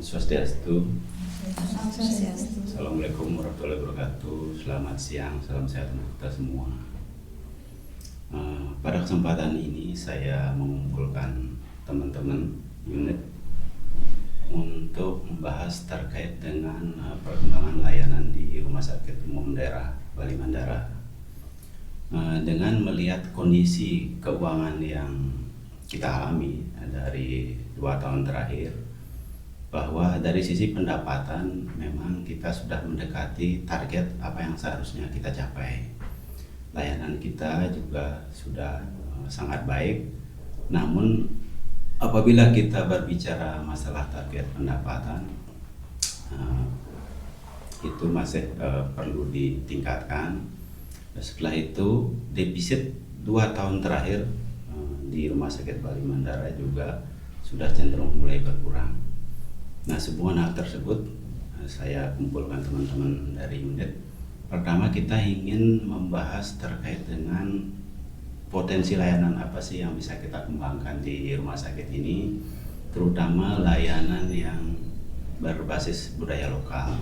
Swastiastu. Swastiastu. Assalamualaikum warahmatullahi wabarakatuh. Selamat siang, salam sehat untuk kita semua. Pada kesempatan ini saya mengumpulkan teman-teman unit untuk membahas terkait dengan perkembangan layanan di Rumah Sakit Umum Daerah Bali Mandara. Dengan melihat kondisi keuangan yang kita alami dari 2 tahun terakhir, bahwa dari sisi pendapatan memang kita sudah mendekati target apa yang seharusnya kita capai. Layanan kita juga sudah sangat baik, namun apabila kita berbicara masalah target pendapatan, itu masih perlu ditingkatkan. Setelah itu defisit 2 tahun terakhir di Rumah Sakit Bali Mandara juga sudah cenderung mulai berkurang. Nah, semua hal tersebut saya kumpulkan teman-teman dari unit. Pertama, kita ingin membahas terkait dengan potensi layanan apa sih yang bisa kita kembangkan di rumah sakit ini, terutama layanan yang berbasis budaya lokal.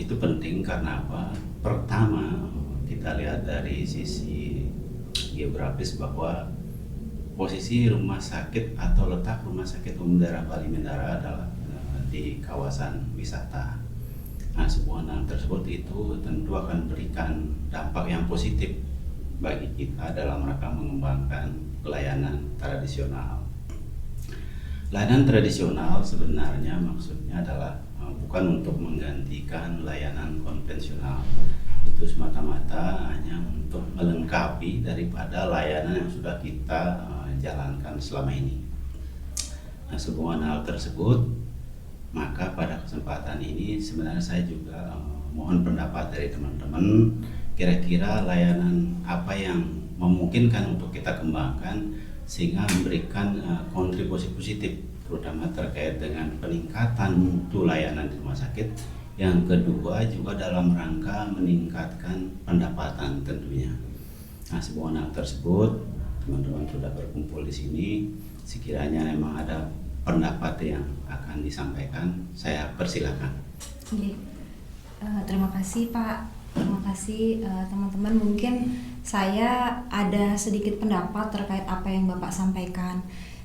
Itu penting karena apa? Pertama, kita lihat dari sisi geografis bahwa posisi rumah sakit atau letak Rumah Sakit Umum Daerah Bali Mandara adalah di kawasan wisata. Nah, semua hal tersebut itu tentu akan berikan dampak yang positif bagi kita dalam rangka mengembangkan pelayanan tradisional. Layanan tradisional sebenarnya maksudnya adalah bukan untuk menggantikan layanan konvensional. Itu semata-mata hanya untuk melengkapi daripada layanan yang sudah kita jalankan selama ini. Nah, semua hal tersebut, maka pada kesempatan ini sebenarnya saya juga mohon pendapat dari teman-teman, kira-kira layanan apa yang memungkinkan untuk kita kembangkan sehingga memberikan kontribusi positif, terutama terkait dengan peningkatan mutu layanan di rumah sakit. Yang kedua juga dalam rangka meningkatkan pendapatan tentunya. Nah, semua hal tersebut teman-teman sudah berkumpul di sini. Sekiranya memang ada pendapat yang akan disampaikan, saya persilakan. Oke. Terima kasih Pak. Terima kasih teman-teman. Mungkin saya ada sedikit pendapat terkait apa yang Bapak sampaikan.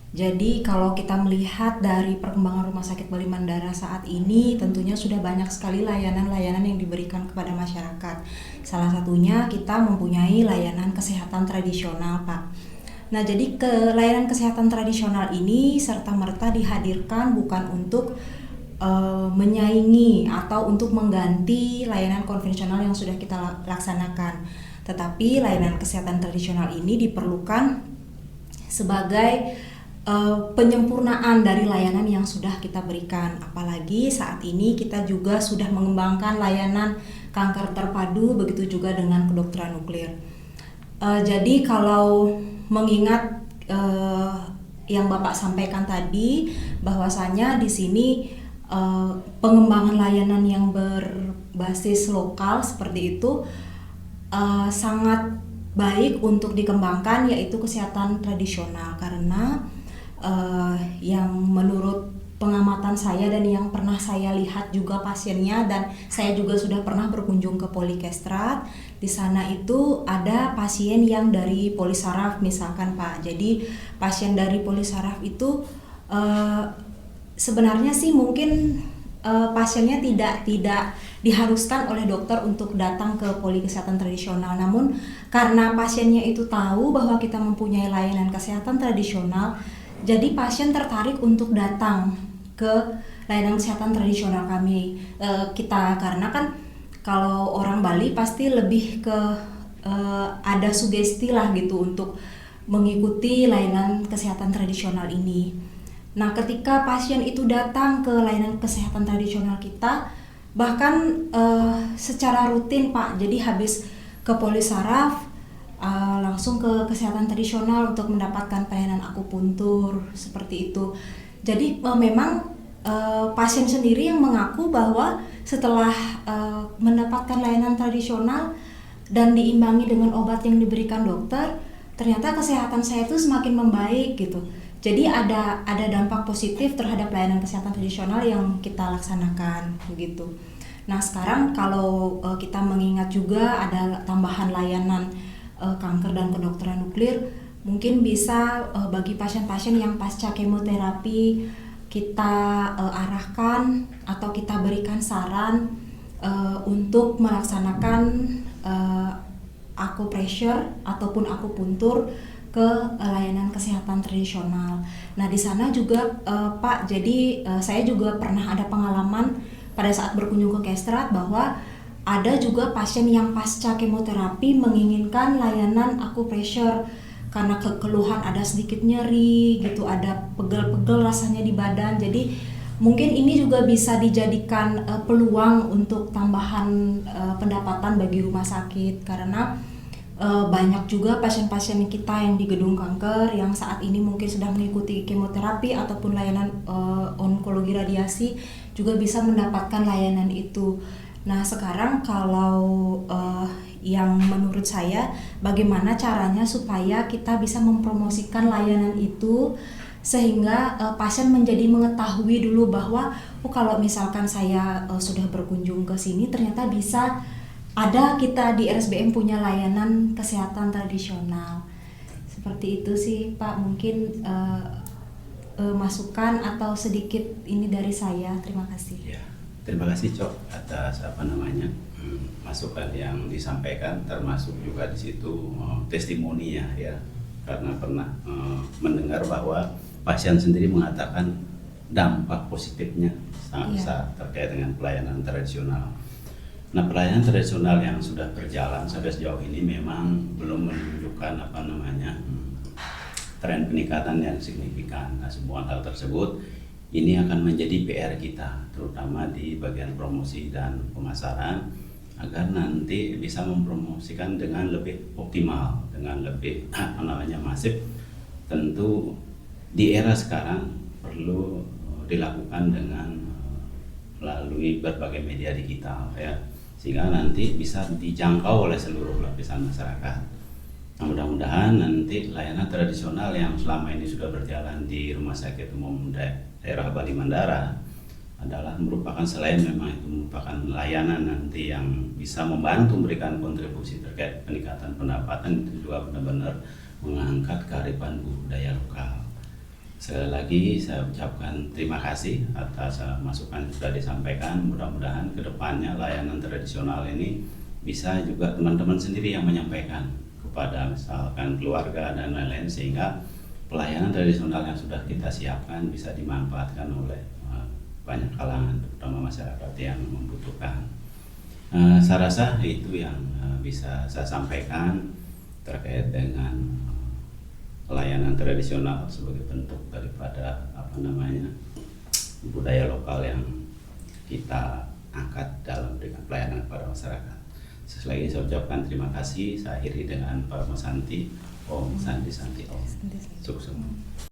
Jadi kalau kita melihat dari perkembangan Rumah Sakit Bali Mandara saat ini, tentunya sudah banyak sekali layanan-layanan yang diberikan kepada masyarakat. Salah satunya kita mempunyai layanan kesehatan tradisional, Pak. Nah, jadi layanan kesehatan tradisional ini serta-merta dihadirkan bukan untuk menyaingi atau untuk mengganti layanan konvensional yang sudah kita laksanakan. Tetapi layanan kesehatan tradisional ini diperlukan sebagai penyempurnaan dari layanan yang sudah kita berikan. Apalagi saat ini kita juga sudah mengembangkan layanan kanker terpadu, begitu juga dengan kedokteran nuklir. Jadi kalau mengingat yang Bapak sampaikan tadi, bahwasanya di sini pengembangan layanan yang berbasis lokal seperti itu sangat baik untuk dikembangkan, yaitu kesehatan tradisional, karena yang menurut pengamatan saya dan yang pernah saya lihat juga pasiennya, dan saya juga sudah pernah berkunjung ke Polikestrat. Di sana itu ada pasien yang dari polisaraf misalkan, Pak. Jadi pasien dari polisaraf itu sebenarnya sih mungkin pasiennya tidak diharuskan oleh dokter untuk datang ke poli kesehatan tradisional. Namun karena pasiennya itu tahu bahwa kita mempunyai layanan kesehatan tradisional, jadi pasien tertarik untuk datang ke layanan kesehatan tradisional kita, karena kan kalau orang Bali pasti lebih ke ada sugesti lah gitu untuk mengikuti layanan kesehatan tradisional ini. Nah, ketika pasien itu datang ke layanan kesehatan tradisional kita, bahkan secara rutin, Pak, jadi habis ke polisaraf langsung ke kesehatan tradisional untuk mendapatkan pelayanan akupuntur seperti itu. Jadi memang pasien sendiri yang mengaku bahwa setelah mendapatkan layanan tradisional dan diimbangi dengan obat yang diberikan dokter, ternyata kesehatan saya itu semakin membaik gitu. Jadi ada dampak positif terhadap layanan kesehatan tradisional yang kita laksanakan begitu. Nah sekarang kalau kita mengingat juga ada tambahan layanan kanker dan kedokteran nuklir, mungkin bisa bagi pasien-pasien yang pasca kemoterapi kita arahkan atau kita berikan saran untuk melaksanakan acupressure ataupun akupuntur ke layanan kesehatan tradisional. Nah di sana juga Pak, jadi saya juga pernah ada pengalaman pada saat berkunjung ke Kestrat bahwa ada juga pasien yang pasca kemoterapi menginginkan layanan acupressure karena keluhan ada sedikit nyeri gitu, ada pegel-pegel rasanya di badan. Jadi mungkin ini juga bisa dijadikan peluang untuk tambahan pendapatan bagi rumah sakit, karena banyak juga pasien-pasien kita yang di gedung kanker yang saat ini mungkin sedang mengikuti kemoterapi ataupun layanan onkologi radiasi juga bisa mendapatkan layanan itu. Nah sekarang kalau yang menurut saya bagaimana caranya supaya kita bisa mempromosikan layanan itu sehingga pasien menjadi mengetahui dulu bahwa kalau misalkan saya sudah berkunjung ke sini ternyata bisa ada kita di RSBM punya layanan kesehatan tradisional. Seperti itu sih Pak, mungkin masukan atau sedikit ini dari saya. Terima kasih. Ya, terima kasih Cok atas masukan yang disampaikan, termasuk juga di situ testimoninya ya, karena pernah mendengar bahwa pasien sendiri mengatakan dampak positifnya sangat besar terkait dengan pelayanan tradisional. Nah, pelayanan tradisional yang sudah berjalan sampai sejauh ini memang belum menunjukkan tren peningkatan yang signifikan. Nah, semua hal tersebut ini akan menjadi PR kita, terutama di bagian promosi dan pemasaran, agar nanti bisa mempromosikan dengan lebih optimal, dengan lebih masif. Tentu di era sekarang perlu dilakukan dengan melalui berbagai media digital ya, sehingga nanti bisa dijangkau oleh seluruh lapisan masyarakat. Nah, mudah-mudahan nanti layanan tradisional yang selama ini sudah berjalan di Rumah Sakit Umum Daerah Bali Mandara adalah merupakan, selain memang itu merupakan layanan nanti yang bisa membantu memberikan kontribusi terkait peningkatan pendapatan, itu juga benar-benar mengangkat kearifan budaya lokal. Sekali lagi saya ucapkan terima kasih atas masukan yang sudah disampaikan. Mudah-mudahan kedepannya layanan tradisional ini bisa juga teman-teman sendiri yang menyampaikan kepada misalkan keluarga dan lain-lain, sehingga pelayanan tradisional yang sudah kita siapkan bisa dimanfaatkan oleh banyak kalangan, terutama masyarakat yang membutuhkan. Saya rasa itu yang bisa saya sampaikan terkait dengan layanan tradisional sebagai bentuk daripada budaya lokal yang kita angkat dalam memberikan pelayanan kepada masyarakat. Sekali lagi saya ucapkan terima kasih. Saya akhiri dengan Pak Santi, Om Santi Santi Om. Sukses.